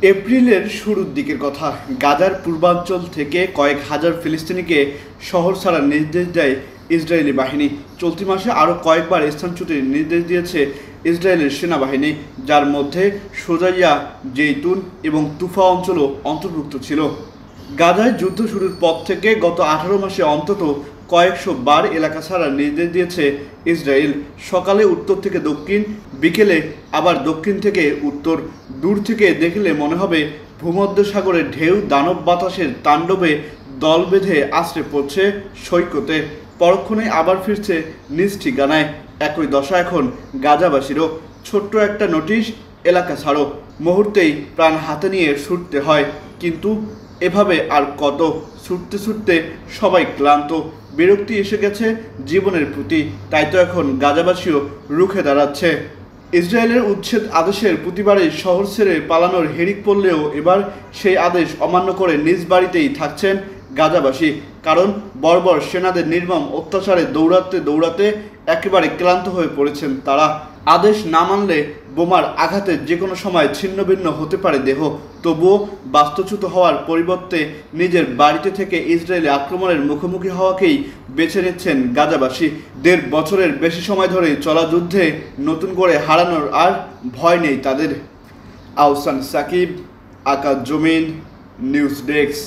এপ্রিলের শুরুর দিকের কথা। গাজার পূর্বাঞ্চল থেকে কয়েক হাজার ফিলিস্তিনিকে শহর ছাড়ার নির্দেশ দেয় ইসরায়েলি বাহিনী। চলতি মাসে আরও কয়েকবার স্থানচ্যুতির নির্দেশ দিয়েছে ইসরায়েলের সেনাবাহিনী, যার মধ্যে সোজাইয়া, জেইতুন এবং তুফা অঞ্চলও অন্তর্ভুক্ত ছিল। গাজায় যুদ্ধ শুরুর পর থেকে গত 18 মাসে অন্তত কয়েকশো বার এলাকা ছাড়ার নির্দেশ দিয়েছে ইসরায়েল। সকালে উত্তর থেকে দক্ষিণ, বিকেলে আবার দক্ষিণ থেকে উত্তর। দূর থেকে দেখলে মনে হবে ভূমধ্যসাগরের ঢেউ দানব বাতাসের তাণ্ডবে দল বেঁধে আছড়ে পড়ছে সৈকতে। পরক্ষণে আবার ফিরছে নিজ ঠিকানায়। একই দশা এখন গাজাবাসীরও। ছোট্ট একটা নোটিশ, এলাকা ছাড়ো, মুহূর্তেই প্রাণ হাতে নিয়ে ছুটতে হয়। কিন্তু এভাবে আর কত? ছুটতে ছুটতে সবাই ক্লান্ত, বিরক্তি এসে গেছে জীবনের প্রতি। তাই তো এখন গাজাবাসীও রুখে দাঁড়াচ্ছে। ইসরায়েলের উচ্ছেদ আদেশের প্রতিবারে শহর ছেড়ে পালানোর হিড়িক পড়লেও এবার সেই আদেশ অমান্য করে নিজ বাড়িতেই থাকছেন গাজাবাসী। কারণ বর্বর সেনাদের নির্মম অত্যাচারে দৌড়াতে দৌড়াতে একেবারে ক্লান্ত হয়ে পড়েছেন তারা। আদেশ না মানলে বোমার আঘাতে যে কোনো সময় ছিন্নভিন্ন হতে পারে দেহ। তবুও বাস্তুচ্যুত হওয়ার পরিবর্তে নিজের বাড়িতে থেকে ইসরায়েলি আক্রমণের মুখোমুখি হওয়াকেই বেছে নিচ্ছেন গাজাবাসী। 1.5 বছরের বেশি সময় ধরে চলা যুদ্ধে নতুন করে হারানোর আর ভয় নেই তাদের। আহসান সাকিব, আকাশ জমিন, নিউজ ডেস্ক।